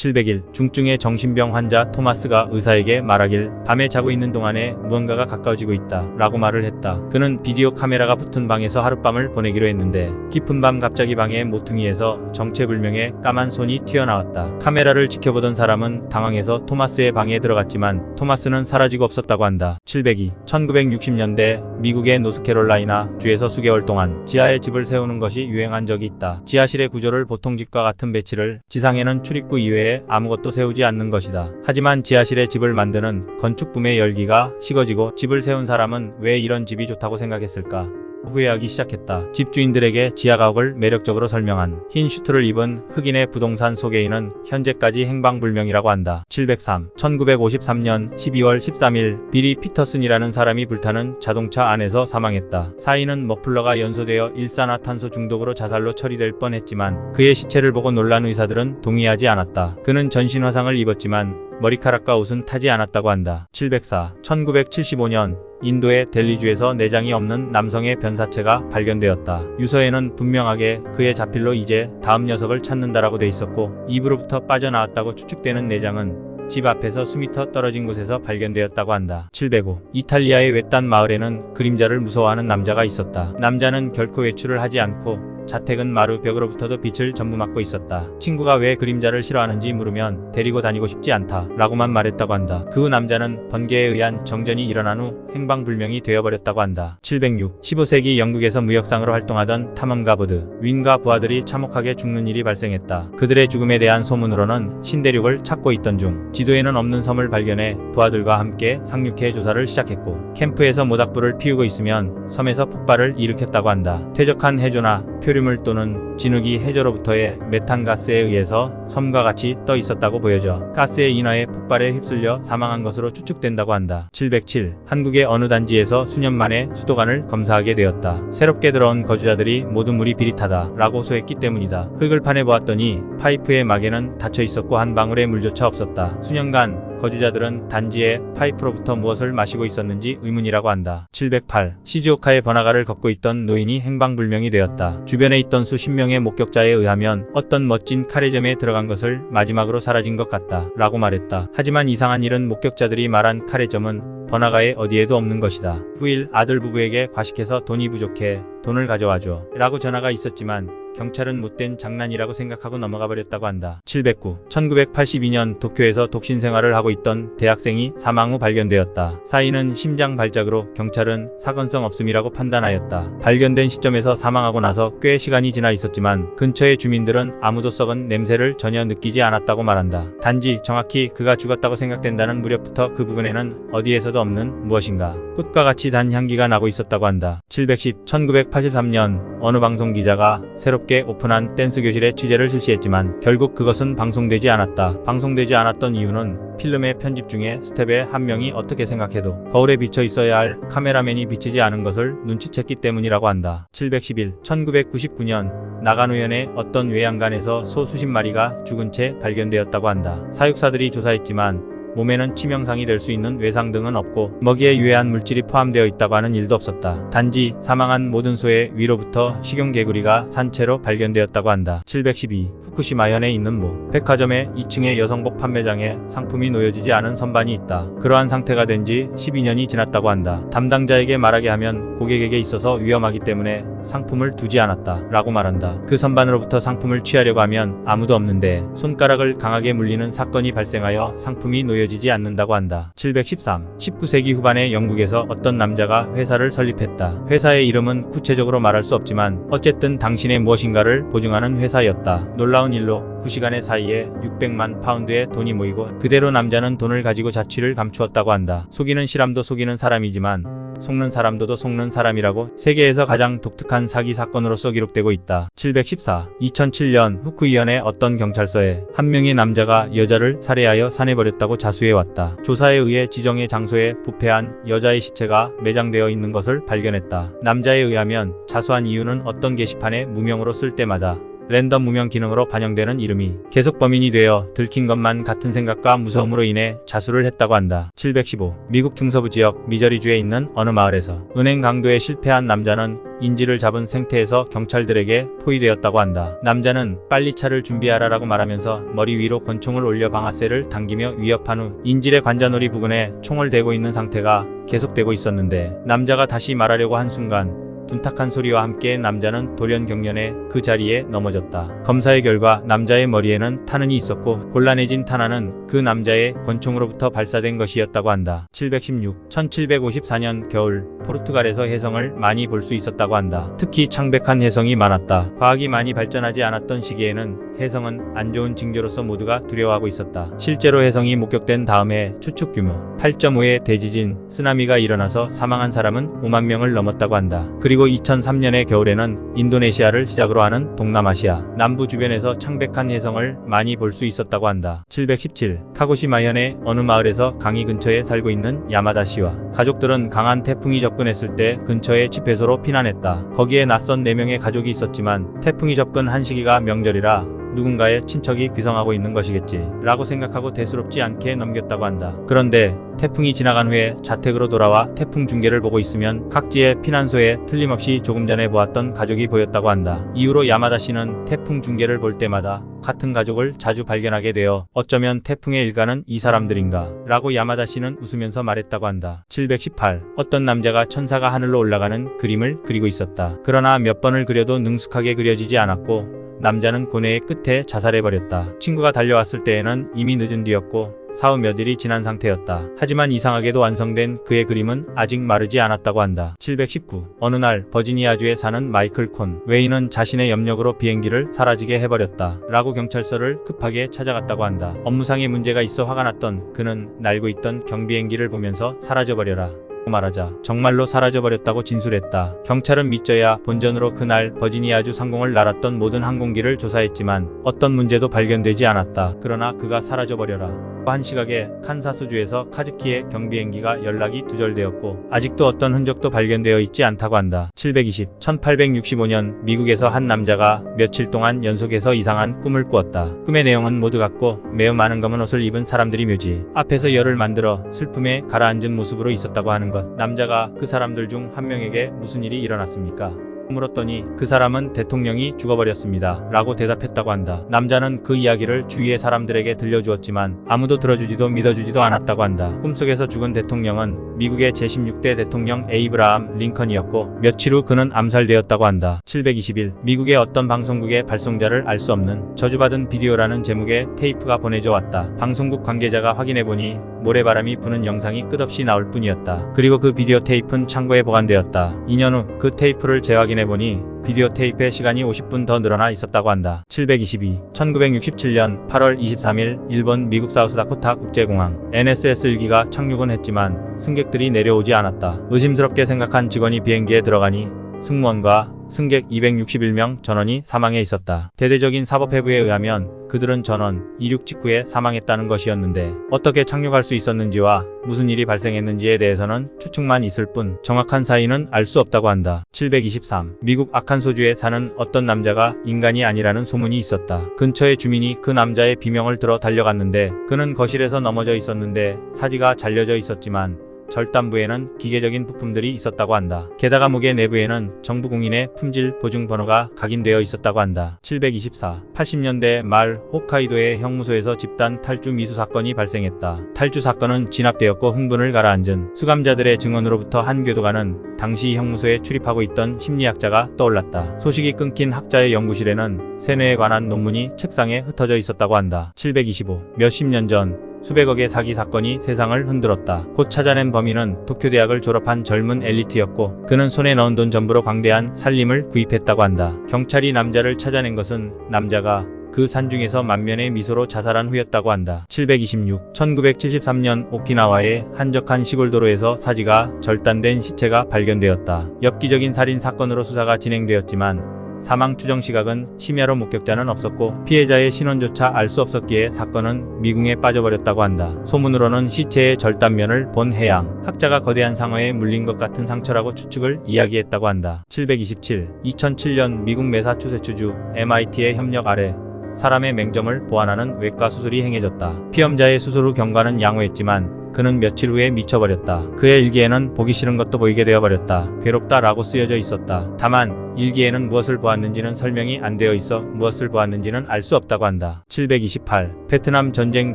700일 중증의 정신병 환자 토마스가 의사에게 말하길 밤에 자고 있는 동안에 무언가가 가까워지고 있다 라고 말을 했다. 그는 비디오 카메라가 붙은 방에서 하룻밤을 보내기로 했는데 깊은 밤 갑자기 방의 모퉁이에서 정체불명의 까만 손이 튀어나왔다. 카메라를 지켜보던 사람은 당황해서 토마스의 방에 들어갔지만 토마스는 사라지고 없었다고 한다. 702 1960년대 미국의 노스캐롤라이나 주에서 수개월 동안 지하에 집을 세우는 것이 유행한 적이 있다. 지하실의 구조를 보통 집과 같은 배치를, 지상에는 출입구 이외에 아무것도 세우지 않는 것이다. 하지만 지하실에 집을 만드는 건축붐의 열기가 식어지고 집을 세운 사람은 왜 이런 집이 좋다고 생각했을까? 후회하기 시작했다. 집주인들에게 지하가옥을 매력적으로 설명한 흰 슈트를 입은 흑인의 부동산 소개인은 현재까지 행방불명이라고 한다. 703 1953년 12월 13일 비리 피터슨이라는 사람이 불타는 자동차 안에서 사망했다. 사인은 머플러가 연소되어 일산화탄소 중독으로 자살로 처리될 뻔했지만 그의 시체를 보고 놀란 의사들은 동의하지 않았다. 그는 전신 화상을 입었지만 머리카락과 옷은 타지 않았다고 한다. 704 1975년 인도의 델리주에서 내장이 없는 남성의 변사체가 발견되었다. 유서에는 분명하게 그의 자필로 이제 다음 녀석을 찾는다라고 돼 있었고 입으로부터 빠져나왔다고 추측되는 내장은 집 앞에서 수미터 떨어진 곳에서 발견되었다고 한다. 705 이탈리아의 외딴 마을에는 그림자를 무서워하는 남자가 있었다. 남자는 결코 외출을 하지 않고 자택은 마루 벽으로부터도 빛을 전부 막고 있었다. 친구가 왜 그림자를 싫어하는지 물으면 데리고 다니고 싶지 않다 라고만 말했다고 한다. 그 후 남자는 번개에 의한 정전이 일어난 후 행방불명이 되어버렸다고 한다. 706 15세기 영국에서 무역상으로 활동하던 탐험가 버드 윈과 부하들이 참혹하게 죽는 일이 발생했다. 그들의 죽음에 대한 소문으로는 신대륙을 찾고 있던 중 지도에는 없는 섬을 발견해 부하들과 함께 상륙해 조사를 시작했고 캠프에서 모닥불을 피우고 있으면 섬에서 폭발을 일으켰다고 한다. 퇴적한 해조나 표류물 또는 진흙이 해저로부터의 메탄가스에 의해서 섬과 같이 떠 있었다고 보여져 가스의 인화에 폭발에 휩쓸려 사망한 것으로 추측된다고 한다. 707 한국의 어느 단지에서 수년 만에 수도관을 검사하게 되었다. 새롭게 들어온 거주자들이 모두 물이 비릿하다 라고 호소했기 때문이다. 흙을 파내 보았더니 파이프의 막에는 닫혀 있었고 한 방울의 물조차 없었다. 수년간 거주자들은 단지의 파이프로부터 무엇을 마시고 있었는지 의문이라고 한다. 708 시즈오카의 번화가를 걷고 있던 노인이 행방불명이 되었다. 주변에 있던 수십 명의 목격자에 의하면 어떤 멋진 카레점에 들어간 것을 마지막으로 사라진 것 같다 라고 말했다. 하지만 이상한 일은 목격자들이 말한 카레점은 번화가에 어디에도 없는 것이다. 후일 아들 부부에게 과식해서 돈이 부족해 돈을 가져와줘 라고 전화가 있었지만 경찰은 못된 장난이라고 생각하고 넘어가 버렸다고 한다. 709 1982년 도쿄에서 독신 생활을 하고 있던 대학생이 사망 후 발견되었다. 사인은 심장 발작으로 경찰은 사건성 없음이라고 판단하였다. 발견된 시점에서 사망하고 나서 꽤 시간이 지나 있었지만 근처의 주민들은 아무도 썩은 냄새를 전혀 느끼지 않았다고 말한다. 단지 정확히 그가 죽었다고 생각된다는 무렵부터 그 부근에는 어디에서도 없는 무엇인가 꽃과 같이 단 향기가 나고 있었다고 한다. 710 1983년 어느 방송 기자가 새롭게 오픈한 댄스 교실에 취재를 실시했지만 결국 그것은 방송되지 않았다. 방송되지 않았던 이유는 필름의 편집 중에 스텝의 한 명이 어떻게 생각해도 거울에 비쳐 있어야 할 카메라맨이 비치지 않은 것을 눈치챘기 때문이라고 한다. 711 1999년 나가노현의 어떤 외양간에서 소 수십 마리가 죽은 채 발견되었다고 한다. 사육사들이 조사했지만 몸에는 치명상이 될 수 있는 외상 등은 없고 먹이에 유해한 물질이 포함되어 있다고 하는 일도 없었다. 단지 사망한 모든 소의 위로부터 식용개구리가 산채로 발견되었다고 한다. 712 후쿠시마현에 있는 모 백화점의 2층의 여성복 판매장에 상품이 놓여지지 않은 선반이 있다. 그러한 상태가 된 지 12년이 지났다고 한다. 담당자에게 말하게 하면 고객에게 있어서 위험하기 때문에 상품을 두지 않았다 라고 말한다. 그 선반으로부터 상품을 취하려고 하면 아무도 없는데 손가락을 강하게 물리는 사건이 발생하여 상품이 놓여지지 않는다고 한다. 713 19세기 후반에 영국에서 어떤 남자가 회사를 설립했다. 회사의 이름은 구체적으로 말할 수 없지만 어쨌든 당신의 무엇인가를 보증하는 회사였다. 놀라운 일로 9시간의 사이에 600만 파운드의 돈이 모이고 그대로 남자는 돈을 가지고 자취를 감추었다고 한다. 속이는 사람도 속이는 사람이지만 속는 사람도 속는 사람이라고 세계에서 가장 독특한 사기 사건으로서 기록되고 있다. 714 2007년 후쿠이현의 어떤 경찰서에 한 명의 남자가 여자를 살해하여 산해버렸다고 자수해왔다. 조사에 의해 지정의 장소에 부패한 여자의 시체가 매장되어 있는 것을 발견했다. 남자에 의하면 자수한 이유는 어떤 게시판에 무명으로 쓸 때마다 랜덤 무명 기능으로 반영되는 이름이 계속 범인이 되어 들킨 것만 같은 생각과 무서움으로 인해 자수를 했다고 한다. 715. 미국 중서부 지역 미저리주에 있는 어느 마을에서 은행 강도에 실패한 남자는 인질을 잡은 생태에서 경찰들에게 포위되었다고 한다. 남자는 빨리 차를 준비하라라고 말하면서 머리 위로 권총을 올려 방아쇠를 당기며 위협한 후 인질의 관자놀이 부근에 총을 대고 있는 상태가 계속되고 있었는데, 남자가 다시 말하려고 한 순간 둔탁한 소리와 함께 남자는 돌연경련에 그 자리에 넘어졌다. 검사의 결과 남자의 머리에는 탄흔이 있었고 곤란해진 탄환은 그 남자의 권총으로부터 발사된 것이었다고 한다. 716. 1754년 겨울 포르투갈에서 혜성을 많이 볼 수 있었다고 한다. 특히 창백한 혜성이 많았다. 과학이 많이 발전하지 않았던 시기에는 혜성은 안 좋은 징조로서 모두가 두려워하고 있었다. 실제로 혜성이 목격된 다음에 추측 규모 8.5의 대지진, 쓰나미가 일어나서 사망한 사람은 5만 명을 넘었다고 한다. 그리고 2003년의 겨울에는 인도네시아를 시작으로 하는 동남아시아 남부 주변에서 창백한 혜성을 많이 볼 수 있었다고 한다. 717. 카고시마현의 어느 마을에서 강이 근처에 살고 있는 야마다 씨와 가족들은 강한 태풍이 접근했을 때 근처의 집회소로 피난했다. 거기에 낯선 4명의 가족이 있었지만 태풍이 접근한 시기가 명절이라 누군가의 친척이 귀성하고 있는 것이겠지 라고 생각하고 대수롭지 않게 넘겼다고 한다. 그런데 태풍이 지나간 후에 자택으로 돌아와 태풍 중계를 보고 있으면 각지의 피난소에 틀림없이 조금 전에 보았던 가족이 보였다고 한다. 이후로 야마다 씨는 태풍 중계를 볼 때마다 같은 가족을 자주 발견하게 되어 어쩌면 태풍의 일가는 이 사람들인가 라고 야마다 씨는 웃으면서 말했다고 한다. 718. 어떤 남자가 천사가 하늘로 올라가는 그림을 그리고 있었다. 그러나 몇 번을 그려도 능숙하게 그려지지 않았고 남자는 고뇌의 끝에 자살해버렸다. 친구가 달려왔을 때에는 이미 늦은 뒤였고 사후 몇일이 지난 상태였다. 하지만 이상하게도 완성된 그의 그림은 아직 마르지 않았다고 한다. 719. 어느 날 버지니아주에 사는 마이클 콘 웨이는 자신의 염력으로 비행기를 사라지게 해버렸다 라고 경찰서를 급하게 찾아갔다고 한다. 업무상의 문제가 있어 화가 났던 그는 날고 있던 경비행기를 보면서 사라져버려라 말하자 정말로 사라져버렸다고 진술했다. 경찰은 믿져야 본전으로 그날 버지니아주 상공을 날았던 모든 항공기를 조사했지만 어떤 문제도 발견되지 않았다. 그러나 그가 사라져버려라 한 시각에 칸사스주에서 카즈키의 경비행기가 연락이 두절되었고 아직도 어떤 흔적도 발견되어 있지 않다고 한다. 720. 1865년 미국에서 한 남자가 며칠 동안 연속해서 이상한 꿈을 꾸었다. 꿈의 내용은 모두 같고 매우 많은 검은 옷을 입은 사람들이 묘지 앞에서 열을 만들어 슬픔에 가라앉은 모습으로 있었다고 하는 것. 남자가 그 사람들 중 한 명에게 무슨 일이 일어났습니까? 물었더니 그 사람은 대통령이 죽어버렸습니다 라고 대답했다고 한다. 남자는 그 이야기를 주위의 사람들에게 들려주었지만 아무도 들어주지도 믿어주지도 않았다고 한다. 꿈속에서 죽은 대통령은 미국의 제16대 대통령 에이브라함 링컨이었고 며칠 후 그는 암살되었다고 한다. 721. 미국의 어떤 방송국의 발송자를 알 수 없는 저주받은 비디오라는 제목의 테이프가 보내져 왔다. 방송국 관계자가 확인해보니 모래바람이 부는 영상이 끝없이 나올 뿐이었다. 그리고 그 비디오 테이프는 창고에 보관되었다. 2년 후 그 테이프를 재확인해보니 비디오 테이프의 시간이 50분 더 늘어나 있었다고 한다. 722. 1967년 8월 23일 일본 미국 사우스다코타 국제공항 NSS 1기가 착륙은 했지만 승객들이 내려오지 않았다. 의심스럽게 생각한 직원이 비행기에 들어가니 승무원과 승객 261명 전원이 사망해 있었다. 대대적인 사법회부에 의하면 그들은 전원 이륙 직후에 사망했다는 것이었는데 어떻게 착륙할 수 있었는지와 무슨 일이 발생했는지에 대해서는 추측만 있을 뿐 정확한 사인은 알 수 없다고 한다. 723. 미국 아칸소주에 사는 어떤 남자가 인간이 아니라는 소문이 있었다. 근처의 주민이 그 남자의 비명을 들어 달려갔는데 그는 거실에서 넘어져 있었는데 사지가 잘려져 있었지만 절단부에는 기계적인 부품들이 있었다고 한다. 게다가 무게 내부에는 정부 공인의 품질 보증 번호가 각인되어 있었다고 한다. 724. 80년대 말 홋카이도의 형무소에서 집단 탈주 미수 사건이 발생했다. 탈주 사건은 진압되었고 흥분을 가라앉은 수감자들의 증언으로부터 한 교도관은 당시 형무소에 출입하고 있던 심리학자가 떠올랐다. 소식이 끊긴 학자의 연구실에는 세뇌에 관한 논문이 책상에 흩어져 있었다고 한다. 725. 몇십 년 전 수백억의 사기 사건이 세상을 흔들었다. 곧 찾아낸 범인은 도쿄대학을 졸업한 젊은 엘리트였고 그는 손에 넣은 돈 전부로 광대한 살림을 구입했다고 한다. 경찰이 남자를 찾아낸 것은 남자가 그 산중에서 만면의 미소로 자살한 후였다고 한다. 726. 1973년 오키나와의 한적한 시골도로에서 사지가 절단된 시체가 발견되었다. 엽기적인 살인 사건으로 수사가 진행되었지만 사망 추정 시각은 심야로 목격자는 없었고 피해자의 신원조차 알 수 없었기에 사건은 미궁에 빠져버렸다고 한다. 소문으로는 시체의 절단면을 본 해양 학자가 거대한 상어에 물린 것 같은 상처라고 추측을 이야기했다고 한다. 727. 2007년 미국 매사추세츠주 MIT의 협력 아래 사람의 맹점을 보완하는 외과 수술이 행해졌다. 피험자의 수술 후 경과는 양호했지만 그는 며칠 후에 미쳐버렸다. 그의 일기에는 보기 싫은 것도 보이게 되어버렸다. 괴롭다 라고 쓰여져 있었다. 다만 일기에는 무엇을 보았는지는 설명이 안 되어 있어 무엇을 보았는지는 알 수 없다고 한다. 728. 베트남 전쟁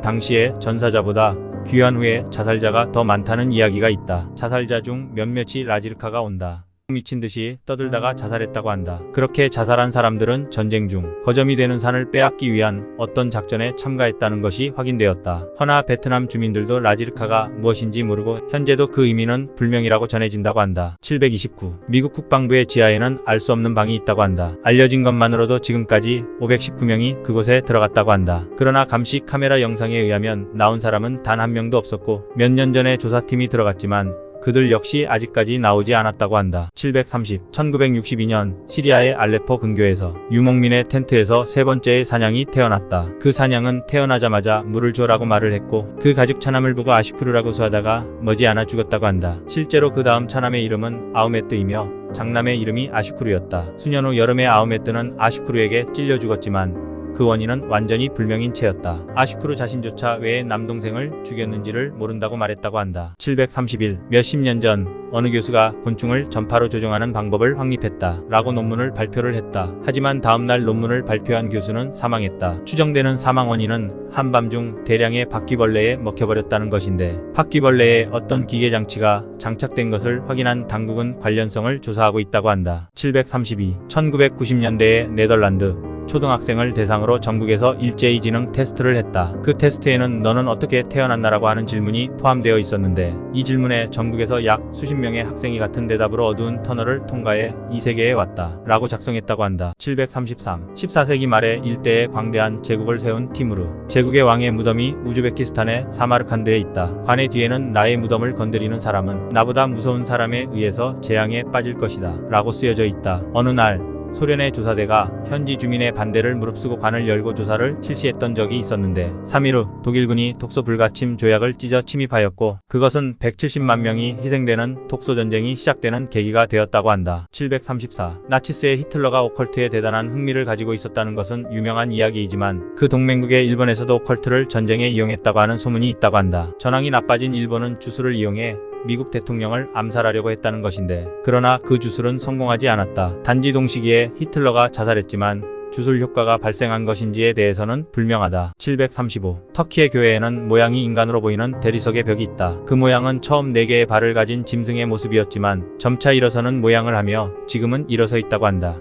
당시의 전사자보다 귀환 후에 자살자가 더 많다는 이야기가 있다. 자살자 중 몇몇이 라지르카가 온다. 미친 듯이 떠들다가 자살했다고 한다. 그렇게 자살한 사람들은 전쟁 중 거점이 되는 산을 빼앗기 위한 어떤 작전에 참가했다는 것이 확인되었다. 허나 베트남 주민들도 라지르카가 무엇인지 모르고 현재도 그 의미는 불명이라고 전해진다고 한다. 729. 미국 국방부의 지하에는 알 수 없는 방이 있다고 한다. 알려진 것만으로도 지금까지 519명이 그곳에 들어갔다고 한다. 그러나 감시 카메라 영상에 의하면 나온 사람은 단 한 명도 없었고 몇 년 전에 조사팀이 들어갔지만 그들 역시 아직까지 나오지 않았다고 한다. 730. 1962년 시리아의 알레포 근교에서 유목민의 텐트에서 세 번째의 사냥이 태어났다. 그 사냥은 태어나자마자 물을 줘라고 말을 했고 그 가죽 차남을 보고 아슈크루라고 소하다가 머지않아 죽었다고 한다. 실제로 그 다음 차남의 이름은 아우메뜨이며 장남의 이름이 아슈크루였다. 수년 후 여름에 아우메뜨는 아슈크루에게 찔려 죽었지만 그 원인은 완전히 불명인 채였다. 아슈크루 자신조차 왜 남동생을 죽였는지를 모른다고 말했다고 한다. 731. 몇십 년 전 어느 교수가 곤충을 전파로 조종하는 방법을 확립했다. 라고 논문을 발표를 했다. 하지만 다음날 논문을 발표한 교수는 사망했다. 추정되는 사망 원인은 한밤중 대량의 바퀴벌레에 먹혀버렸다는 것인데 바퀴벌레에 어떤 기계장치가 장착된 것을 확인한 당국은 관련성을 조사하고 있다고 한다. 732. 1990년대에 네덜란드 초등학생을 대상으로 전국에서 일제히 지능 테스트를 했다. 그 테스트에는 너는 어떻게 태어났나라고 하는 질문이 포함되어 있었는데 이 질문에 전국에서 약 수십 명의 학생이 같은 대답으로 어두운 터널을 통과해 이 세계에 왔다. 라고 작성했다고 한다. 733. 14세기 말에 일대에 광대한 제국을 세운 티무르. 제국의 왕의 무덤이 우즈베키스탄의 사마르칸드에 있다. 관의 뒤에는 나의 무덤을 건드리는 사람은 나보다 무서운 사람에 의해서 재앙에 빠질 것이다. 라고 쓰여져 있다. 어느 날 소련의 조사대가 현지 주민의 반대를 무릅쓰고 관을 열고 조사를 실시했던 적이 있었는데 3일 후 독일군이 독소 불가침 조약을 찢어 침입하였고 그것은 170만 명이 희생되는 독소전쟁이 시작되는 계기가 되었다고 한다. 734. 나치스의 히틀러가 오컬트에 대단한 흥미를 가지고 있었다는 것은 유명한 이야기이지만 그 동맹국의 일본에서도 오컬트를 전쟁에 이용했다고 하는 소문이 있다고 한다. 전황이 나빠진 일본은 주술을 이용해 미국 대통령을 암살하려고 했다는 것인데 그러나 그 주술은 성공하지 않았다. 단지 동시기에 히틀러가 자살했지만 주술 효과가 발생한 것인지에 대해서는 불명하다. 735. 터키의 교회에는 모양이 인간으로 보이는 대리석의 벽이 있다. 그 모양은 처음 4개의 발을 가진 짐승의 모습이었지만 점차 일어서는 모양을 하며 지금은 일어서 있다고 한다.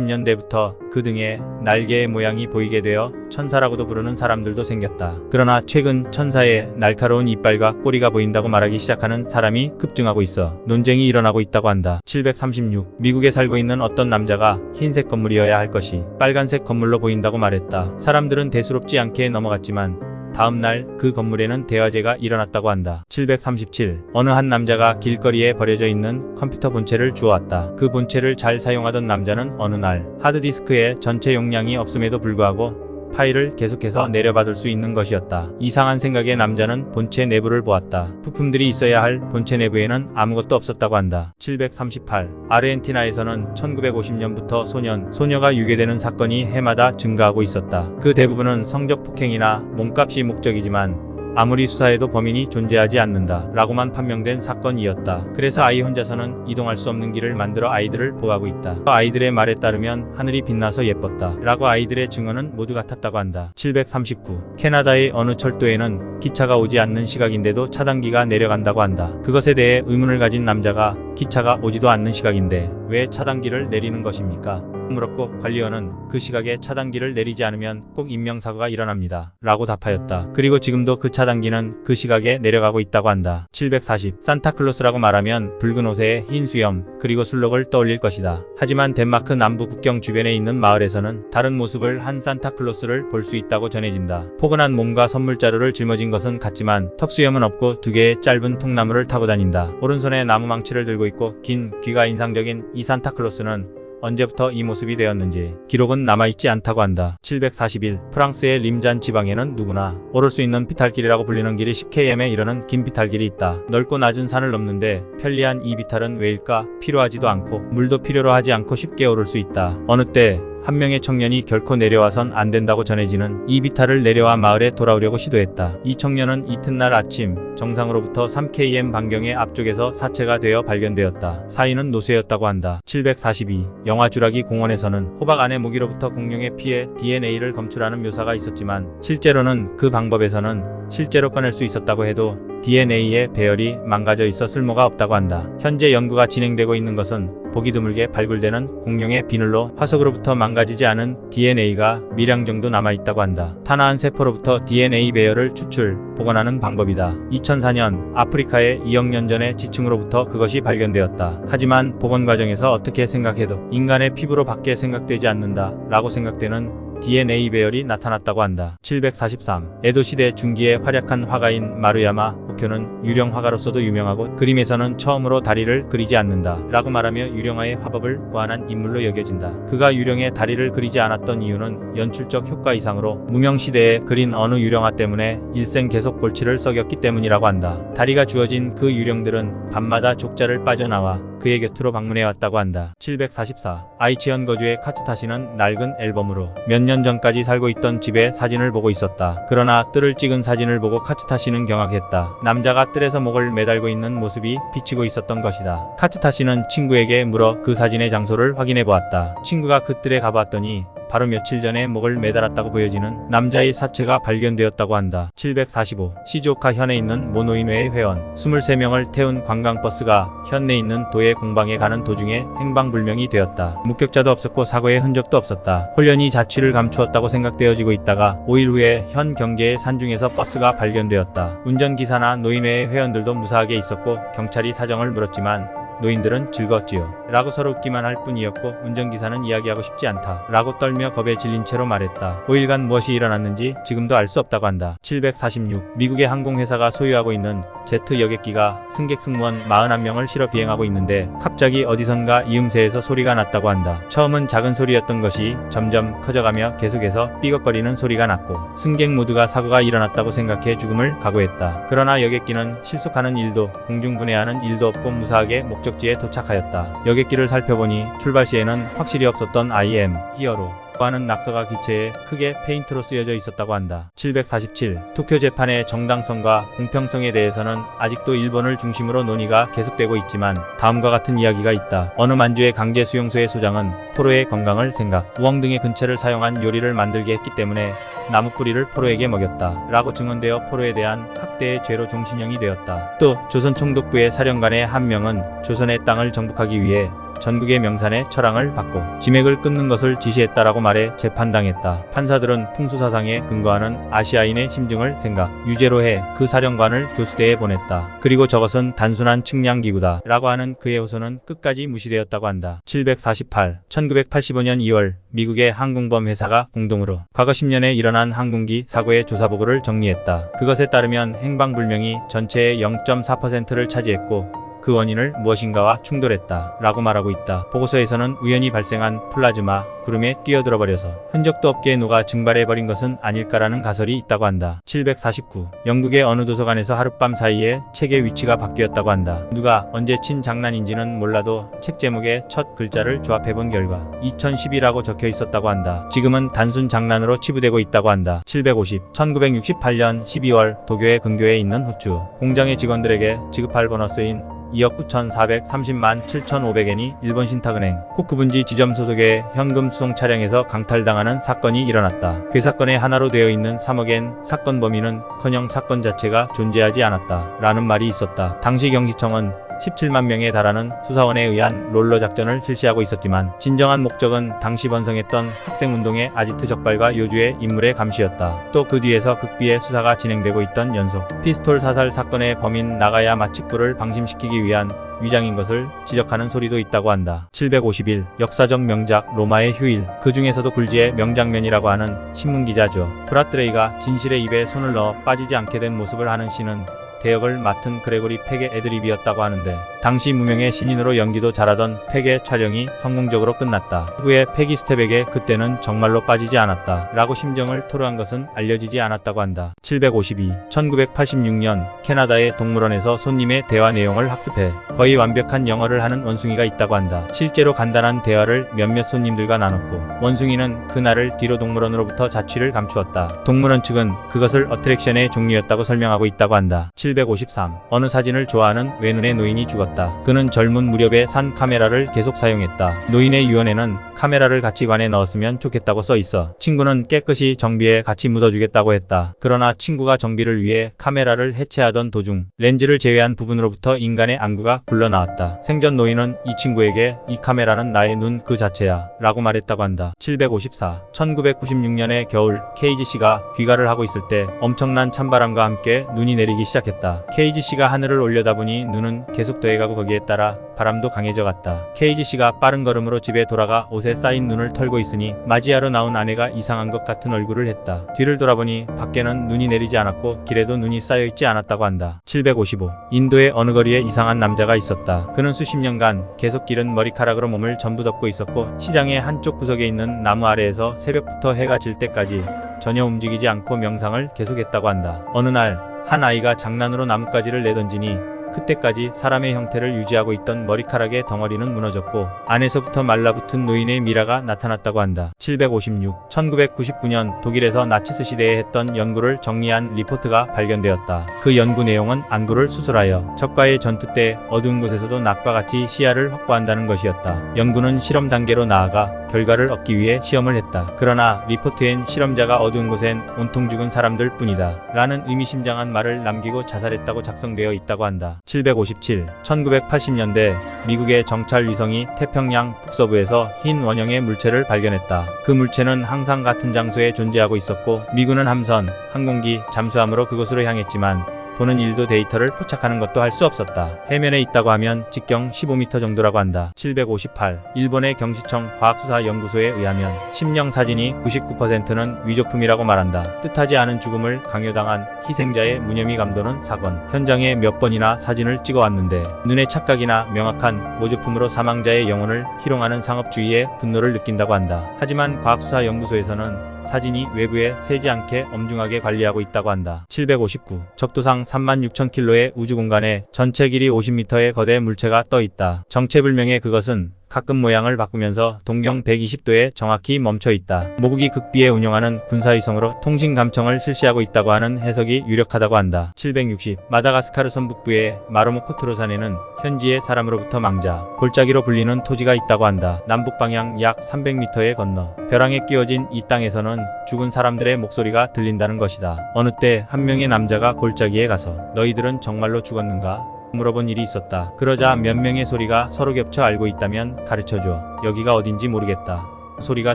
1950년대부터 그 등에 날개의 모양이 보이게 되어 천사라고도 부르는 사람들도 생겼다. 그러나 최근 천사의 날카로운 이빨과 꼬리가 보인다고 말하기 시작하는 사람이 급증하고 있어 논쟁이 일어나고 있다고 한다. 736. 미국에 살고 있는 어떤 남자가 흰색 건물이어야 할 것이 빨간색 건물로 보인다고 말했다. 사람들은 대수롭지 않게 넘어갔지만 다음날 그 건물에는 대화제가 일어났다고 한다. 737. 어느 한 남자가 길거리에 버려져 있는 컴퓨터 본체를 주워왔다. 그 본체를 잘 사용하던 남자는 어느 날 하드디스크에 전체 용량이 없음에도 불구하고 파일을 계속해서 내려받을 수 있는 것이었다. 이상한 생각에 남자는 본체 내부를 보았다. 부품들이 있어야 할 본체 내부에는 아무것도 없었다고 한다. 738. 아르헨티나에서는 1950년부터 소녀가 유괴되는 사건이 해마다 증가하고 있었다. 그 대부분은 성적 폭행이나 몸값이 목적이지만 아무리 수사해도 범인이 존재하지 않는다 라고만 판명된 사건이었다. 그래서 아이 혼자서는 이동할 수 없는 길을 만들어 아이들을 보호하고 있다. 아이들의 말에 따르면 하늘이 빛나서 예뻤다 라고 아이들의 증언은 모두 같았다고 한다. 739. 캐나다의 어느 철도에는 기차가 오지 않는 시각인데도 차단기가 내려간다고 한다. 그것에 대해 의문을 가진 남자가 기차가 오지도 않는 시각인데 왜 차단기를 내리는 것입니까? 물었고 관리원은 그 시각에 차단기를 내리지 않으면 꼭 인명사고가 일어납니다 라고 답하였다. 그리고 지금도 그 차단기는 그 시각에 내려가고 있다고 한다. 740. 산타클로스라고 말하면 붉은 옷에 흰 수염 그리고 술록을 떠올릴 것이다. 하지만 덴마크 남부 국경 주변에 있는 마을에서는 다른 모습을 한 산타클로스를 볼 수 있다고 전해진다. 포근한 몸과 선물 자루를 짊어진 것은 같지만 턱수염은 없고 2개의 짧은 통나무를 타고 다닌다. 오른손에 나무 망치를 들고 있고 긴 귀가 인상적인 이 산타클로스는 언제부터 이 모습이 되었는지 기록은 남아있지 않다고 한다. 741. 프랑스의 림잔 지방에는 누구나 오를 수 있는 비탈길이라고 불리는 길이 10km에 이르는 긴 비탈길이 있다. 넓고 낮은 산을 넘는데 편리한 이 비탈은 왜일까? 필요하지도 않고 물도 필요로 하지 않고 쉽게 오를 수 있다. 어느 때 한 명의 청년이 결코 내려와선 안 된다고 전해지는 이 비탈을 내려와 마을에 돌아오려고 시도했다. 이 청년은 이튿날 아침 정상으로부터 3km 반경의 앞쪽에서 사체가 되어 발견되었다. 사인은 노쇠였다고 한다. 742. 영화 주라기 공원에서는 호박 안의 모기로부터 공룡의 피에 DNA를 검출하는 묘사가 있었지만 실제로는 그 방법에서는 실제로 꺼낼 수 있었다고 해도 DNA의 배열이 망가져 있어 쓸모가 없다고 한다. 현재 연구가 진행되고 있는 것은 보기 드물게 발굴되는 공룡의 비늘로 화석으로부터 망가지지 않은 DNA가 미량 정도 남아있다고 한다. 탄화한 세포로부터 DNA 배열을 추출, 복원하는 방법이다. 2004년 아프리카의 2억 년 전의 지층으로부터 그것이 발견되었다. 하지만 복원 과정에서 어떻게 생각해도 인간의 피부로 밖에 생각되지 않는다 라고 생각되는 DNA 배열이 나타났다고 한다. 743. 에도 시대 중기의 활약한 화가인 마루야마 호쿄는 유령 화가로서도 유명하고 그림에서는 처음으로 다리를 그리지 않는다 라고 말하며 유령화의 화법을 고안한 인물로 여겨진다. 그가 유령의 다리를 그리지 않았던 이유는 연출적 효과 이상으로 무명시대에 그린 어느 유령화 때문에 일생 계속 골치를 썩였기 때문이라고 한다. 다리가 주어진 그 유령들은 밤마다 족자를 빠져나와 그의 곁으로 방문해왔다고 한다. 744. 아이치현 거주의 카츠타시는 낡은 앨범으로 몇 년 전까지 살고 있던 집의 사진을 보고 있었다. 그러나 뜰을 찍은 사진을 보고 카츠타시는 경악했다. 남자가 뜰에서 목을 매달고 있는 모습이 비치고 있었던 것이다. 카츠타시는 친구에게 물어 그 사진의 장소를 확인해 보았다. 친구가 그 뜰에 가봤더니 바로 며칠 전에 목을 매달았다고 보여지는 남자의 사체가 발견되었다고 한다. 745. 시즈오카 현에 있는 모노인회의 회원 23명을 태운 관광버스가 현내에 있는 도의 공방에 가는 도중에 행방불명이 되었다. 목격자도 없었고 사고의 흔적도 없었다. 홀연히 자취를 감추었다고 생각되어지고 있다가 5일 후에 현 경계의 산중에서 버스가 발견되었다. 운전기사나 노인회의 회원들도 무사하게 있었고 경찰이 사정을 물었지만 노인들은 즐거웠지요 라고 서로 웃기만 할 뿐이었고 운전기사는 이야기하고 싶지 않다 라고 떨며 겁에 질린 채로 말했다. 5일간 무엇이 일어났는지 지금도 알 수 없다고 한다. 746. 미국의 항공회사가 소유하고 있는 제트 여객기가 승객 승무원 41명을 실어 비행하고 있는데 갑자기 어디선가 이음새에서 소리가 났다고 한다. 처음은 작은 소리였던 것이 점점 커져가며 계속해서 삐걱거리는 소리가 났고 승객 모두가 사고가 일어났다고 생각해 죽음을 각오했다. 그러나 여객기는 실속하는 일도 공중분해하는 일도 없고 무사하게 목적지에 도착하였다. 여객기를 살펴보니 출발 시에는 확실히 없었던 I am 히어로 하는 낙서가 기체에 크게 페인트로 쓰여져 있었다고 한다. 747. 도쿄 재판의 정당성과 공평성에 대해서는 아직도 일본을 중심으로 논의가 계속되고 있지만 다음과 같은 이야기가 있다. 어느 만주의 강제 수용소의 소장은 포로의 건강을 생각, 우엉 등의 근체를 사용한 요리를 만들게 했기 때문에 나무 뿌리를 포로에게 먹였다 라고 증언되어 포로에 대한 학대의 죄로 종신형이 되었다. 또 조선 총독부의 사령관의 한 명은 조선의 땅을 정복하기 위해 전국의 명산의 철항을 받고 지맥을 끊는 것을 지시했다라고 말해 재판당했다. 판사들은 풍수사상에 근거하는 아시아인의 심증을 생각, 유죄로 해 그 사령관을 교수대에 보냈다. 그리고 저것은 단순한 측량기구다 라고 하는 그의 호소는 끝까지 무시되었다고 한다. 748. 1985년 2월 미국의 항공범 회사가 공동으로 과거 10년에 일어난 항공기 사고의 조사보고를 정리했다. 그것에 따르면 행방불명이 전체의 0.4%를 차지했고 그 원인을 무엇인가와 충돌했다 라고 말하고 있다. 보고서에서는 우연히 발생한 플라즈마 구름에 뛰어들어 버려서 흔적도 없게 녹아 증발해버린 것은 아닐까라는 가설이 있다고 한다. 749. 영국의 어느 도서관에서 하룻밤 사이에 책의 위치가 바뀌었다고 한다. 누가 언제 친 장난인지는 몰라도 책 제목에 첫 글자를 조합해본 결과 2010이라고 적혀 있었다고 한다. 지금은 단순 장난으로 치부되고 있다고 한다. 750. 1968년 12월 도교의 근교에 있는 후추 공장의 직원들에게 지급할 보너스인 2억 9,430만 7,500엔이 일본 신탁은행 코쿠분지 지점 소속의 현금 수송 차량에서 강탈당하는 사건이 일어났다. 그 사건의 하나로 되어 있는 3억엔 사건 범위는커녕 사건 자체가 존재하지 않았다 라는 말이 있었다. 당시 경시청은 17만 명에 달하는 수사원에 의한 롤러 작전을 실시하고 있었지만 진정한 목적은 당시 번성했던 학생운동의 아지트 적발과 요주의 인물의 감시였다. 또 그 뒤에서 극비의 수사가 진행되고 있던 연속 피스톨 사살 사건의 범인 나가야 마치쿠를 방심시키기 위한 위장인 것을 지적하는 소리도 있다고 한다. 751. 역사적 명작 로마의 휴일 그 중에서도 굴지의 명장면이라고 하는 신문기자죠. 브라드레이가 진실의 입에 손을 넣어 빠지지 않게 된 모습을 하는 시는 대역을 맡은 그레고리 팩의 애드립이었다고 하는데 당시 무명의 신인으로 연기도 잘하던 팩의 촬영이 성공적으로 끝났다. 후에 패기 스텝에게 그때는 정말로 빠지지 않았다 라고 심정을 토로한 것은 알려지지 않았다고 한다. 752. 1986년 캐나다의 동물원에서 손님의 대화 내용을 학습해 거의 완벽한 영어를 하는 원숭이가 있다고 한다. 실제로 간단한 대화를 몇몇 손님들과 나눴고 원숭이는 그날을 뒤로 동물원으로부터 자취를 감추었다. 동물원 측은 그것을 어트랙션의 종류였다고 설명하고 있다고 한다. 753. 어느 사진을 좋아하는 외눈의 노인이 죽었다. 그는 젊은 무렵에 산 카메라를 계속 사용했다. 노인의 유언에는 카메라를 가치관에 넣었으면 좋겠다고 써 있어 친구는 깨끗이 정비에 같이 묻어주겠다고 했다. 그러나 친구가 정비를 위해 카메라를 해체하던 도중 렌즈를 제외한 부분으로부터 인간의 안구가 굴러나왔다. 생전 노인은 이 친구에게 이 카메라는 나의 눈 그 자체야 라고 말했다고 한다. 754. 1996년의 겨울 KGC가 귀가를 하고 있을 때 엄청난 찬바람과 함께 눈이 내리기 시작했다. KGC가 하늘을 올려다보니 눈은 계속 더해가고 거기에 따라 바람도 강해져 갔다. KGC가 빠른 걸음으로 집에 돌아가 옷에 쌓인 눈을 털고 있으니 맞이하러 나온 아내가 이상한 것 같은 얼굴을 했다. 뒤를 돌아보니 밖에는 눈이 내리지 않았고 길에도 눈이 쌓여있지 않았다고 한다. 755. 인도의 어느 거리에 이상한 남자가 있었다. 그는 수십 년간 계속 기른 머리카락으로 몸을 전부 덮고 있었고 시장의 한쪽 구석에 있는 나무 아래에서 새벽부터 해가 질 때까지 전혀 움직이지 않고 명상을 계속했다고 한다. 어느 날 한 아이가 장난으로 나뭇가지를 내던지니 그때까지 사람의 형태를 유지하고 있던 머리카락의 덩어리는 무너졌고 안에서부터 말라붙은 노인의 미라가 나타났다고 한다. 756. 1999년 독일에서 나치스 시대에 했던 연구를 정리한 리포트가 발견되었다. 그 연구 내용은 안구를 수술하여 적과의 전투 때 어두운 곳에서도 낮과 같이 시야를 확보한다는 것이었다. 연구는 실험 단계로 나아가 결과를 얻기 위해 시험을 했다. 그러나 리포트엔 실험자가 어두운 곳엔 온통 죽은 사람들 뿐이다 라는 의미심장한 말을 남기고 자살했다고 작성되어 있다고 한다. 757. 1980년대 미국의 정찰 위성이 태평양 북서부에서 흰 원형의 물체를 발견했다. 그 물체는 항상 같은 장소에 존재하고 있었고 미군은 함선, 항공기, 잠수함으로 그곳으로 향했지만 보는 일도 데이터를 포착하는 것도 할 수 없었다. 해면에 있다고 하면 직경 15m 정도라고 한다. 758. 일본의 경시청 과학수사연구소에 의하면 심령 사진이 99%는 위조품이라고 말한다. 뜻하지 않은 죽음을 강요당한 희생자의 무념이 감도는 사건. 현장에 몇 번이나 사진을 찍어왔는데 눈의 착각이나 명확한 모조품으로 사망자의 영혼을 희롱하는 상업주의에 분노를 느낀다고 한다. 하지만 과학수사연구소에서는 사진이 외부에 새지 않게 엄중하게 관리하고 있다고 한다. 759. 적도상 36,000km의 우주공간에 전체 길이 50m의 거대 물체가 떠 있다. 정체불명의 그것은 가끔 모양을 바꾸면서 동경 120도에 정확히 멈춰 있다. 모국이 극비에 운영하는 군사위성으로 통신 감청을 실시하고 있다고 하는 해석이 유력하다고 한다. 760. 마다가스카르 서북부의 마로모코트로산에는 현지의 사람으로부터 망자, 골짜기로 불리는 토지가 있다고 한다. 남북 방향 약 300m에 건너 벼랑에 끼워진 이 땅에서는 죽은 사람들의 목소리가 들린다는 것이다. 어느 때 한 명의 남자가 골짜기에 가서 너희들은 정말로 죽었는가? 물어본 일이 있었다. 그러자 몇 명의 소리가 서로 겹쳐 알고 있다면 가르쳐줘. 여기가 어딘지 모르겠다. 소리가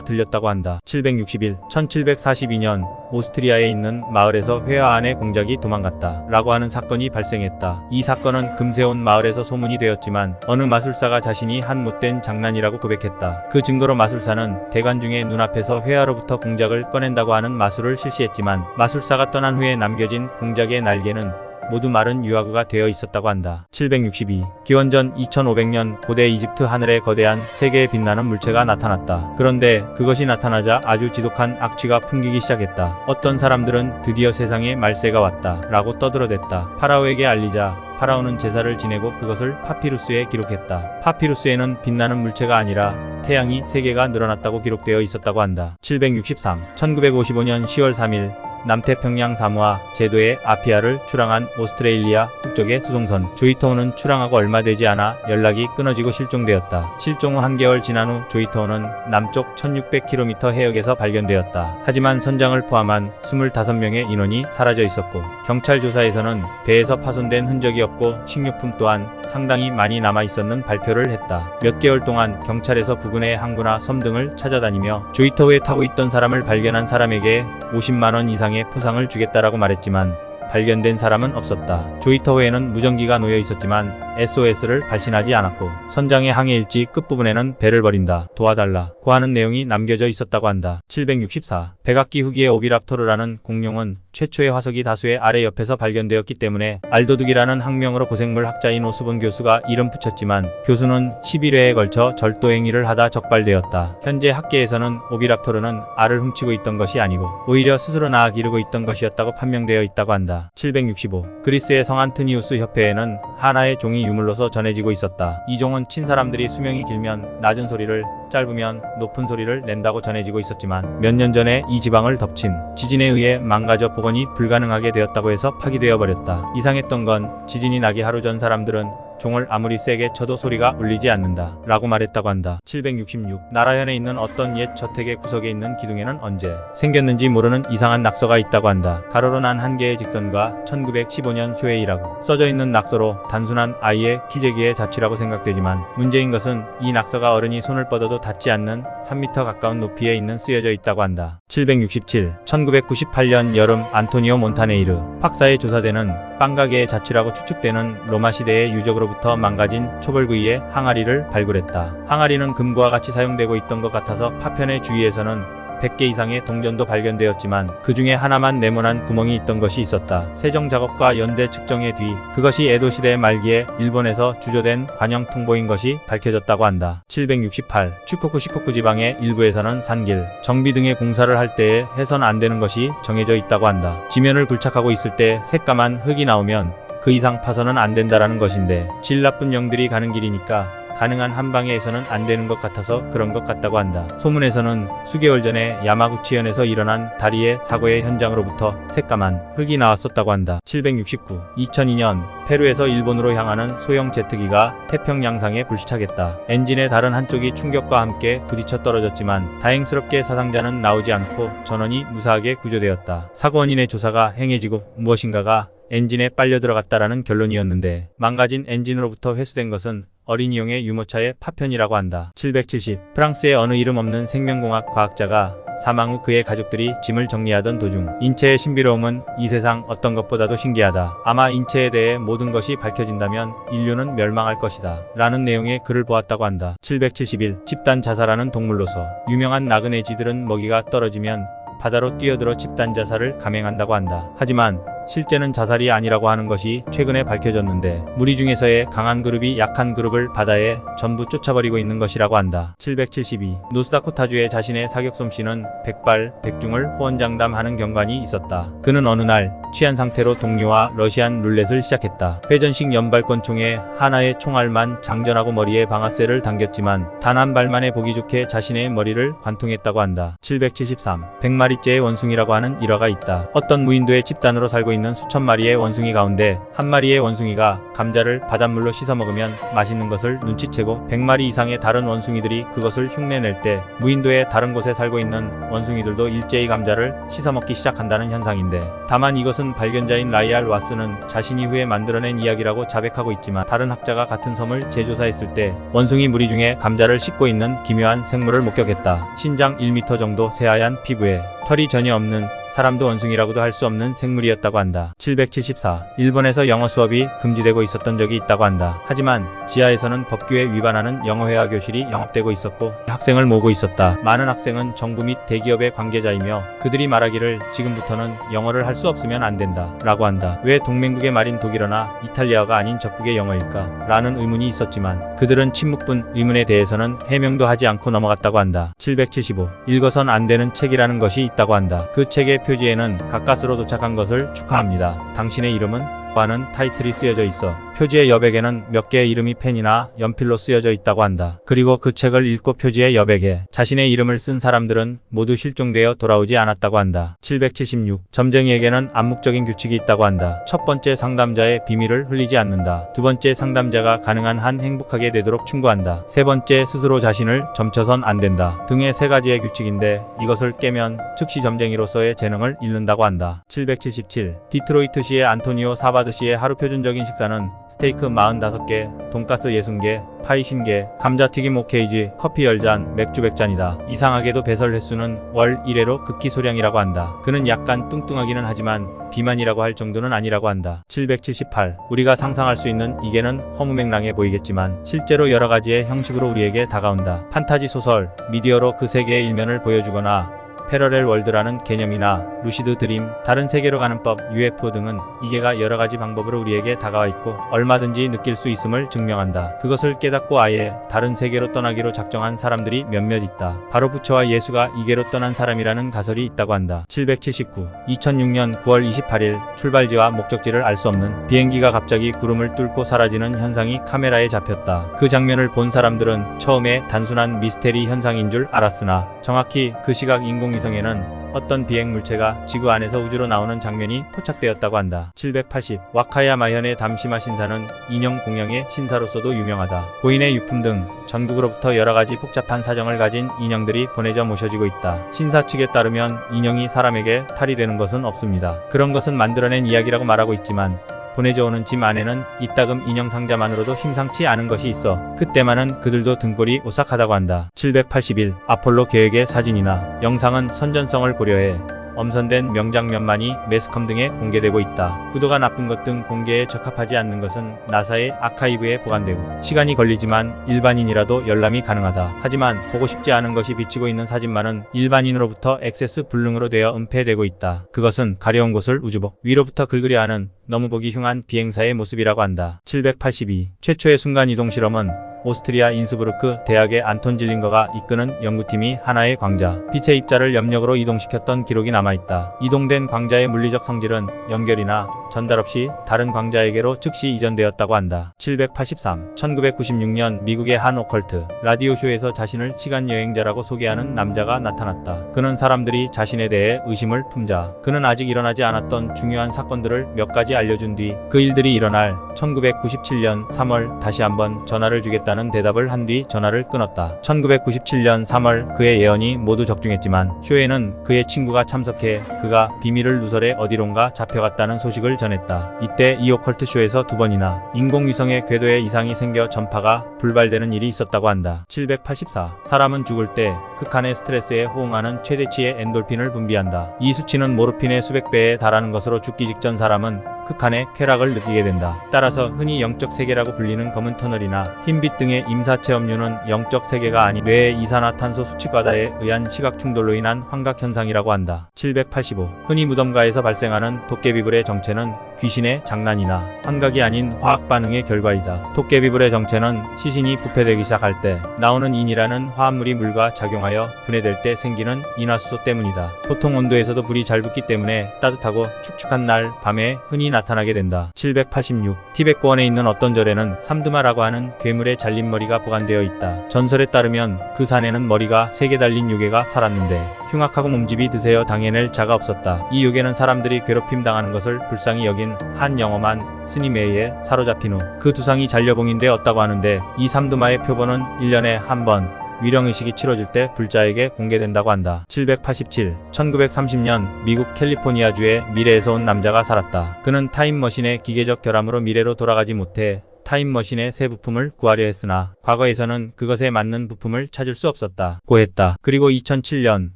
들렸다고 한다. 761. 1742년 오스트리아에 있는 마을에서 회화 안에 공작이 도망갔다 라고 하는 사건이 발생했다. 이 사건은 금세 온 마을에서 소문이 되었지만 어느 마술사가 자신이 한 못된 장난이라고 고백했다. 그 증거로 마술사는 대관 중에 눈앞에서 회화로부터 공작을 꺼낸다고 하는 마술을 실시했지만 마술사가 떠난 후에 남겨진 공작의 날개는 모두 마른 유화구가 되어 있었다고 한다. 762. 기원전 2500년 고대 이집트 하늘에 거대한 세 개의 빛나는 물체가 나타났다. 그런데 그것이 나타나자 아주 지독한 악취가 풍기기 시작했다. 어떤 사람들은 드디어 세상에 말세가 왔다 라고 떠들어댔다. 파라오에게 알리자 파라오는 제사를 지내고 그것을 파피루스에 기록했다. 파피루스에는 빛나는 물체가 아니라 태양이 3개가 늘어났다고 기록되어 있었다고 한다. 763. 1955년 10월 3일 남태평양 사모아 제도의 아피아를 출항한 오스트레일리아 국적의 수송선 조이토우는 출항하고 얼마 되지 않아 연락이 끊어지고 실종되었다. 실종 후 한개월 지난 후 조이토우는 남쪽 1600km 해역에서 발견되었다. 하지만 선장을 포함한 25명의 인원이 사라져 있었고 경찰 조사에서는 배에서 파손된 흔적이 없고 식료품 또한 상당히 많이 남아 있었는 발표를 했다. 몇 개월 동안 경찰에서 부근의 항구나 섬 등을 찾아다니며 조이토우에 타고 있던 사람을 발견한 사람에게 50만원 이상의 포상을 주겠다라고 말했지만 발견된 사람은 없었다. 조이터호에는 무전기가 놓여 있었지만 SOS를 발신하지 않았고 선장의 항해 일지 끝부분에는 배를 버린다, 도와달라고 하는 내용이 남겨져 있었다고 한다. 764. 백악기 후기의 오비락토르라는 공룡은 최초의 화석이 다수의 아래 옆에서 발견되었기 때문에 알도둑이라는 학명으로 고생물 학자인 오스본 교수가 이름 붙였지만 교수는 11회에 걸쳐 절도 행위를 하다 적발되었다. 현재 학계에서는 오비락토르는 알을 훔치고 있던 것이 아니고 오히려 스스로 낳아 기르고 있던 것이었다고 판명되어 있다고 한다. 765. 그리스의 성안트니우스 협회에는 하나의 종이 유물로서 전해지고 있었다. 이 종은 친 사람들이 수명이 길면 낮은 소리를, 짧으면 높은 소리를 낸다고 전해지고 있었지만 몇 년 전에 이 지방을 덮친 지진에 의해 망가져 복원이 불가능하게 되었다고 해서 파기되어 버렸다. 이상했던 건 지진이 나기 하루 전 사람들은 종을 아무리 세게 쳐도 소리가 울리지 않는다 라고 말했다고 한다. 766. 나라현에 있는 어떤 옛 저택의 구석에 있는 기둥에는 언제 생겼는지 모르는 이상한 낙서가 있다고 한다. 가로로 난 한 개의 직선과 1915년 쇼헤이라고 써져 있는 낙서로 단순한 아이의 기재기의 자취라고 생각되지만 문제인 것은 이 낙서가 어른이 손을 뻗어도 닿지 않는 3m 가까운 높이에 있는 쓰여져 있다고 한다. 767. 1998년 여름 안토니오 몬타네이르 박사의 조사대는 빵가게의 자취라고 추측되는 로마 시대의 유적으로부터 망가진 초벌구이의 항아리를 발굴했다. 항아리는 금과 같이 사용되고 있던 것 같아서 파편의 주위에서는 100개 이상의 동전도 발견되었지만 그 중에 하나만 네모난 구멍이 있던 것이 있었다. 세정 작업과 연대 측정의 뒤 그것이 에도 시대 말기에 일본에서 주조된 관형 통보인 것이 밝혀졌다고 한다. 768. 슈코쿠 시코쿠 지방의 일부에서는 산길, 정비 등의 공사를 할 때에 해선 안 되는 것이 정해져 있다고 한다. 지면을 굴착하고 있을 때 새까만 흙이 나오면 그 이상 파서는 안 된다라는 것인데 질 나쁜 영들이 가는 길이니까 가능한 한 방에서는 안 되는 것 같아서 그런 것 같다고 한다. 소문에서는 수개월 전에 야마구치현에서 일어난 다리의 사고의 현장으로부터 새까만 흙이 나왔었다고 한다. 769. 2002년 페루에서 일본으로 향하는 소형 제트기가 태평양상에 불시착했다. 엔진의 다른 한쪽이 충격과 함께 부딪혀 떨어졌지만 다행스럽게 사상자는 나오지 않고 전원이 무사하게 구조되었다. 사고 원인의 조사가 행해지고 무엇인가가 엔진에 빨려 들어갔다라는 결론이었는데 망가진 엔진으로부터 회수된 것은 어린이용의 유모차의 파편이라고 한다. 770. 프랑스의 어느 이름 없는 생명공학 과학자가 사망 후 그의 가족들이 짐을 정리하던 도중 인체의 신비로움은 이 세상 어떤 것보다도 신기하다. 아마 인체에 대해 모든 것이 밝혀진다면 인류는 멸망할 것이다. 라는 내용의 글을 보았다고 한다. 771. 집단 자살하는 동물로서 유명한 나그네쥐들은 먹이가 떨어지면 바다로 뛰어들어 집단 자살을 감행한다고 한다. 하지만 실제는 자살이 아니라고 하는 것이 최근에 밝혀졌는데 무리 중에서의 강한 그룹이 약한 그룹을 바다에 전부 쫓아버리고 있는 것이라고 한다. 772. 노스다코타주의 자신의 사격솜씨는 백발백중을 호언장담하는 경관이 있었다. 그는 어느 날 취한 상태로 동료와 러시안 룰렛을 시작했다. 회전식 연발권총에 하나의 총알만 장전하고 머리에 방아쇠를 당겼지만 단 한 발만에 보기 좋게 자신의 머리를 관통했다고 한다. 773. 100마리째의 원숭이라고 하는 일화가 있다. 어떤 무인도의 집단으로 살고 있는 수천 마리의 원숭이 가운데 한 마리의 원숭이가 감자를 바닷물로 씻어 먹으면 맛있는 것을 눈치채고 100마리 이상의 다른 원숭이들이 그것을 흉내낼 때 무인도의 다른 곳에 살고 있는 원숭이들도 일제히 감자를 씻어 먹기 시작한다는 현상인데 다만 이것은 발견자인 라이알 와스는 자신이 후에 만들어낸 이야기라고 자백하고 있지만 다른 학자가 같은 섬을 재조사했을 때 원숭이 무리 중에 감자를 씻고 있는 기묘한 생물을 목격했다. 신장 1m 정도 새하얀 피부에 털이 전혀 없는 사람도 원숭이라고도 할 수 없는 생물이었다고 한다. 774. 일본에서 영어 수업이 금지되고 있었던 적이 있다고 한다. 하지만 지하에서는 법규에 위반하는 영어회화 교실이 영업되고 있었고 학생을 모으고 있었다. 많은 학생은 정부 및 대기업의 관계자이며 그들이 말하기를 지금부터는 영어를 할 수 없으면 안 된다 라고 한다. 왜 동맹국의 말인 독일어나 이탈리아가 아닌 적국의 영어일까? 라는 의문이 있었지만 그들은 침묵분 의문에 대해서는 해명도 하지 않고 넘어갔다고 한다. 775. 읽어선 안 되는 책이라는 것이 있다고 한다. 그 책의 표지에는 가까스로 도착한 것을 축하합니다. 당신의 이름은? 라는 타이틀이 쓰여져 있어 표지의 여백에는 몇 개의 이름이 펜이나 연필로 쓰여져 있다고 한다. 그리고 그 책을 읽고 표지의 여백에 자신의 이름을 쓴 사람들은 모두 실종되어 돌아오지 않았다고 한다. 776. 점쟁이에게는 암묵적인 규칙이 있다고 한다. 첫 번째 상담자의 비밀을 흘리지 않는다. 두 번째 상담자가 가능한 한 행복하게 되도록 충고한다. 세 번째 스스로 자신을 점쳐선 안 된다. 등의 세 가지의 규칙인데 이것을 깨면 즉시 점쟁이로서의 재능을 잃는다고 한다. 777. 디트로이트시의 안토니오 사바드 아저씨의 하루 표준적인 식사는 스테이크 45개, 돈가스 60개, 파이 50개, 감자튀김 5케이지, 커피 10잔, 맥주 100잔이다. 이상하게도 배설 횟수는 월 1회로 극히 소량이라고 한다. 그는 약간 뚱뚱하기는 하지만 비만이라고 할 정도는 아니라고 한다. 778. 우리가 상상할 수 있는 이게는 허무맹랑해 보이겠지만 실제로 여러 가지의 형식으로 우리에게 다가온다. 판타지 소설, 미디어로 그 세계의 일면을 보여주거나 패러렐 월드라는 개념이나 루시드 드림, 다른 세계로 가는 법, UFO 등은 이게가 여러 가지 방법으로 우리에게 다가와 있고 얼마든지 느낄 수 있음을 증명한다. 그것을 깨닫고 아예 다른 세계로 떠나기로 작정한 사람들이 몇몇 있다. 바로 부처와 예수가 이게로 떠난 사람이라는 가설이 있다고 한다. 779. 2006년 9월 28일 출발지와 목적지를 알 수 없는 비행기가 갑자기 구름을 뚫고 사라지는 현상이 카메라에 잡혔다. 그 장면을 본 사람들은 처음에 단순한 미스테리 현상인 줄 알았으나 정확히 그 시각 인공위성에는 어떤 비행 물체가 지구 안에서 우주로 나오는 장면이 포착되었다고 한다. 780. 와카야 마현의 담시마 신사는 인형 공양의 신사로서도 유명하다. 고인의 유품 등 전국으로부터 여러가지 복잡한 사정을 가진 인형들이 보내져 모셔지고 있다. 신사 측에 따르면 인형이 사람에게 탈이 되는 것은 없습니다. 그런 것은 만들어낸 이야기라고 말하고 있지만 보내져 오는 짐 안에는 이따금 인형 상자만으로도 심상치 않은 것이 있어 그때만은 그들도 등골이 오싹하다고 한다. 781. 아폴로 계획의 사진이나 영상은 선전성을 고려해 엄선된 명장면만이 매스컴 등에 공개되고 있다. 구도가 나쁜 것 등 공개에 적합하지 않는 것은 나사의 아카이브에 보관되고 시간이 걸리지만 일반인이라도 열람이 가능하다. 하지만 보고 싶지 않은 것이 비치고 있는 사진만은 일반인으로부터 액세스 불능으로 되어 은폐되고 있다. 그것은 가려운 곳을 우주복 위로부터 긁으려 하는 너무 보기 흉한 비행사의 모습이라고 한다. 782. 최초의 순간이동 실험은 오스트리아 인스부르크 대학의 안톤 질링거가 이끄는 연구팀이 하나의 광자, 빛의 입자를 염력으로 이동시켰던 기록이 남아있다. 이동된 광자의 물리적 성질은 연결이나 전달 없이 다른 광자에게로 즉시 이전되었다고 한다. 783. 1996년 미국의 한 오컬트 라디오쇼에서 자신을 시간여행자라고 소개하는 남자가 나타났다. 그는 사람들이 자신에 대해 의심을 품자 그는 아직 일어나지 않았던 중요한 사건들을 몇 가지 알려준 뒤 그 일들이 일어날 1997년 3월 다시 한번 전화를 주겠다는 대답을 한 뒤 전화를 끊었다. 1997년 3월 그의 예언이 모두 적중했지만 쇼에는 그의 친구가 참석해 그가 비밀을 누설해 어디론가 잡혀갔다는 소식을 전했다. 이때 이 오컬트 쇼에서 2번이나 인공위성의 궤도에 이상이 생겨 전파가 불발되는 일이 있었다고 한다. 784. 사람은 죽을 때 극한의 스트레스에 호응하는 최대치의 엔돌핀을 분비한다. 이 수치는 모르핀의 수백 배에 달하는 것으로 죽기 직전 사람은 극한의 쾌락을 느끼게 된다. 따라서 흔히 영적 세계라고 불리는 검은 터널이나 흰빛 등의 임사체험류는 영적 세계가 아닌 뇌의 이산화탄소 수치 과다에 의한 시각 충돌로 인한 환각 현상이라고 한다. 785. 흔히 무덤가에서 발생하는 도깨비불의 정체는 귀신의 장난이나 환각이 아닌 화학 반응의 결과이다. 도깨비불의 정체는 시신이 부패되기 시작할 때 나오는 인이라는 화합물이 물과 작용하여 분해될 때 생기는 인화수소 때문이다. 보통 온도에서도 불이 잘 붙기 때문에 따뜻하고 축축한 날 밤에 흔히 나타나게 된다. 786. 티베트 고원에 있는 어떤 절에는 삼두마라고 하는 괴물의 잘린 머리가 보관되어 있다. 전설에 따르면 그 산에는 머리가 3개 달린 요괴가 살았는데 흉악하고 몸집이 드세어 당해낼 자가 없었다. 이 요괴는 사람들이 괴롭힘 당하는 것을 불쌍히 여긴 한 영험한 스님에 의해 사로잡힌 후 그 두상이 잔려봉인데 얻다고 하는데 이 삼두마의 표본은 1년에 한 번 위령의식이 치러질 때 불자에게 공개된다고 한다. 787. 1930년 미국 캘리포니아주의 미래에서 온 남자가 살았다. 그는 타임머신의 기계적 결함으로 미래로 돌아가지 못해 타임머신의 새 부품을 구하려 했으나 과거에서는 그것에 맞는 부품을 찾을 수 없었다. 고했다. 그리고 2007년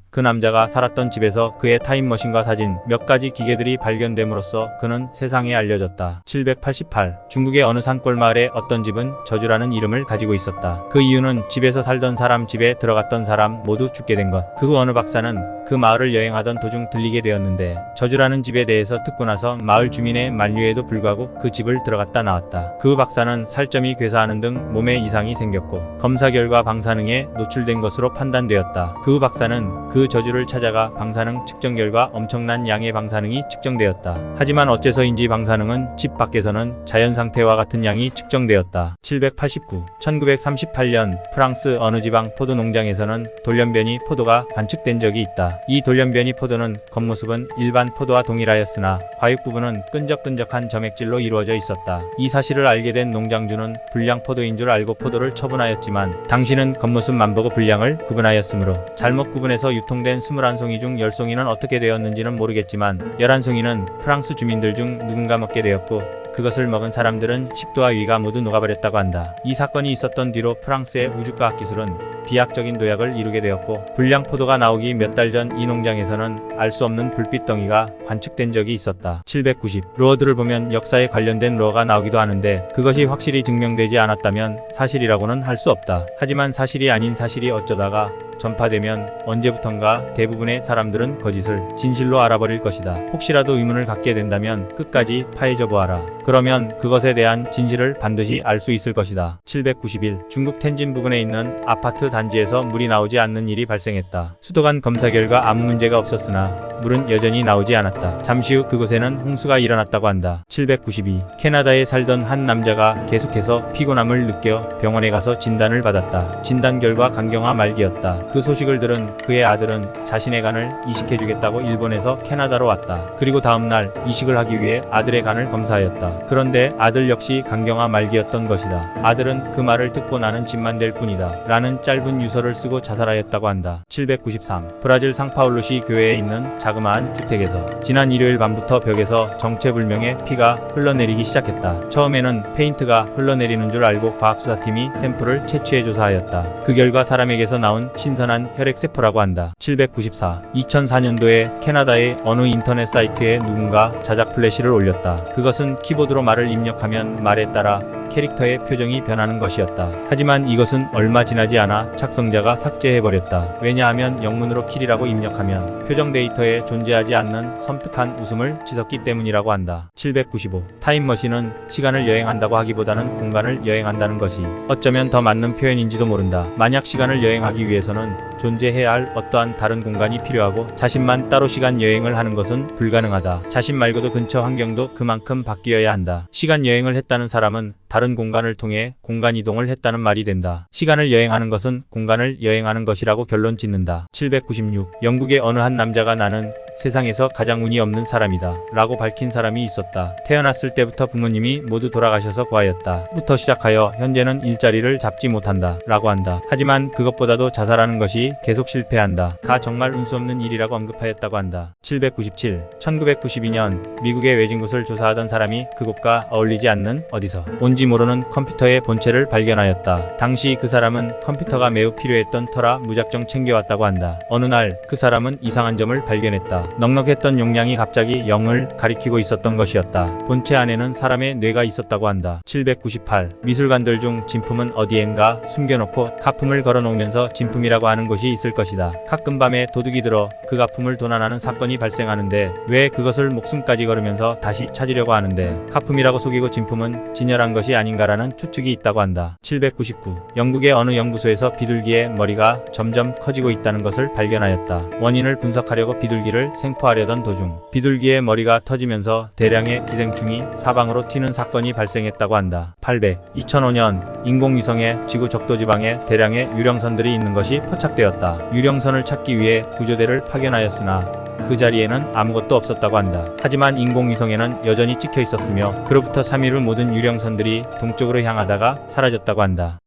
그 남자가 살았던 집에서 그의 타임머신과 사진 몇 가지 기계들이 발견됨으로써 그는 세상에 알려졌다. 788. 중국의 어느 산골 마을에 어떤 집은 저주라는 이름을 가지고 있었다. 그 이유는 집에서 살던 사람 집에 들어갔던 사람 모두 죽게 된 것. 그 후 어느 박사는 그 마을을 여행하던 도중 들리게 되었는데 저주라는 집에 대해서 듣고 나서 마을 주민의 만류에도 불구하고 그 집을 들어갔다 나왔다. 그 후 박사는 살점이 괴사하는 등 몸에 이상이 생겼고 검사 결과 방사능에 노출된 것으로 판단되었다. 그 후 박사는 그 저주를 찾아가 방사능 측정 결과 엄청난 양의 방사능이 측정되었다. 하지만 어째서인지 방사능은 집 밖에서는 자연 상태와 같은 양이 측정되었다. 789. 1938년 프랑스 어느 지방 포도 농장에서는 돌연변이 포도가 관측된 적이 있다. 이 돌연변이 포도는 겉모습은 일반 포도와 동일하였으나 과육 부분은 끈적끈적한 점액질로 이루어져 있었다. 이 사실을 알게 된 농장주는 불량 포도인 줄 알고 포도를 처분하였지만 당신은 겉모습만 보고 불량을 구분하였으므로 잘못 구분해서 유통된 21송이 중 10송이는 어떻게 되었는지는 모르겠지만 11송이는 프랑스 주민들 중 누군가 먹게 되었고 그것을 먹은 사람들은 식도와 위가 모두 녹아버렸다고 한다. 이 사건이 있었던 뒤로 프랑스의 우주과학 기술은 비약적인 도약을 이루게 되었고, 불량 포도가 나오기 몇 달 전 이 농장에서는 알 수 없는 불빛 덩이가 관측된 적이 있었다. 790. 로어들을 보면 역사에 관련된 로어가 나오기도 하는데 그것이 확실히 증명되지 않았다면 사실이라고는 할 수 없다. 하지만 사실이 아닌 사실이 어쩌다가 전파되면 언제부턴가 대부분의 사람들은 거짓을 진실로 알아버릴 것이다. 혹시라도 의문을 갖게 된다면 끝까지 파헤쳐 보아라. 그러면 그것에 대한 진실을 반드시 알 수 있을 것이다. 791. 중국 텐진 부근에 있는 아파트 단지에서 물이 나오지 않는 일이 발생했다. 수도관 검사 결과 아무 문제가 없었으나 물은 여전히 나오지 않았다. 잠시 후 그곳에는 홍수가 일어났다고 한다. 792. 캐나다에 살던 한 남자가 계속해서 피곤함을 느껴 병원에 가서 진단을 받았다. 진단 결과 간경화 말기였다. 그 소식을 들은 그의 아들은 자신의 간을 이식해주겠다고 일본에서 캐나다로 왔다. 그리고 다음날 이식을 하기 위해 아들의 간을 검사하였다. 그런데 아들 역시 간경화 말기였던 것이다. 아들은 그 말을 듣고 나는 집만 될 뿐이다 라는 짧은 유서를 쓰고 자살하였다고 한다. 793. 브라질 상파울루시 교회에 있는 자그마한 주택에서 지난 일요일 밤부터 벽에서 정체불명의 피가 흘러내리기 시작했다. 처음에는 페인트가 흘러내리는 줄 알고 과학수사팀이 샘플을 채취해 조사하였다. 그 결과 사람에게서 나온 신선한 혈액세포라고 한다. 794. 2004년도에 캐나다의 어느 인터넷 사이트에 누군가 자작 플래시를 올렸다. 그것은 키보드로 말을 입력하면 말에 따라 캐릭터의 표정이 변하는 것이었다. 하지만 이것은 얼마 지나지 않아 작성자가 삭제해버렸다. 왜냐하면 영문으로 킬이라고 입력하면 표정 데이터에 존재하지 않는 섬뜩한 웃음을 지웠기 때문이라고 한다. 795. 타임머신은 시간을 여행한다고 하기보다는 공간을 여행한다는 것이 어쩌면 더 맞는 표현인지도 모른다. 만약 시간을 여행하기 위해서는 존재해야 할 어떠한 다른 공간이 필요하고 자신만 따로 시간 여행을 하는 것은 불가능하다. 자신 말고도 근처 환경도 그만큼 바뀌어야 한다. 시간 여행을 했다는 사람은 다른 공간을 통해 공간 이동을 했다는 말이 된다. 시간을 여행하는 것은 공간을 여행하는 것이라고 결론 짓는다. 796. 영국의 어느 한 남자가 나는 세상에서 가장 운이 없는 사람이다 라고 밝힌 사람이 있었다. 태어났을 때부터 부모님이 모두 돌아가셔서 고아였다. 부터 시작하여 현재는 일자리를 잡지 못한다 라고 한다. 하지만 그것보다도 자살하는 것이 계속 실패한다. 가 정말 운수 없는 일이라고 언급하였다고 한다. 797. 1992년 미국의 외진 곳을 조사하던 사람이 그곳과 어울리지 않는 어디서 온지 모르는 컴퓨터의 본체를 발견하였다. 당시 그 사람은 컴퓨터가 매우 필요했던 터라 무작정 챙겨왔다고 한다. 어느 날 그 사람은 이상한 점을 발견했다. 넉넉했던 용량이 갑자기 0을 가리키고 있었던 것이었다. 본체 안에는 사람의 뇌가 있었다고 한다. 798. 미술관들 중 진품은 어디엔가 숨겨놓고 가품을 걸어놓으면서 진품이라고 하는 곳이 있을 것이다. 가끔 밤에 도둑이 들어 그 가품을 도난하는 사건이 발생하는데 왜 그것을 목숨까지 걸으면서 다시 찾으려고 하는데 가품이라고 속이고 진품은 진열한 것이 아닌가라는 추측이 있다고 한다. 799. 영국의 어느 연구소에서 비둘기의 머리가 점점 커지고 있다는 것을 발견하였다. 원인을 분석하려고 비둘기를 생포하려던 도중 비둘기의 머리가 터지면서 대량의 기생충이 사방으로 튀는 사건이 발생했다고 한다. 800. 2005년 인공위성에 지구 적도지방에 대량의 유령선들이 있는 것이 포착되었다. 유령선을 찾기 위해 구조대를 파견하였으나 그 자리에는 아무것도 없었다고 한다. 하지만 인공위성에는 여전히 찍혀 있었으며 그로부터 3일 후 모든 유령선들이 동쪽으로 향하다가 사라졌다고 한다.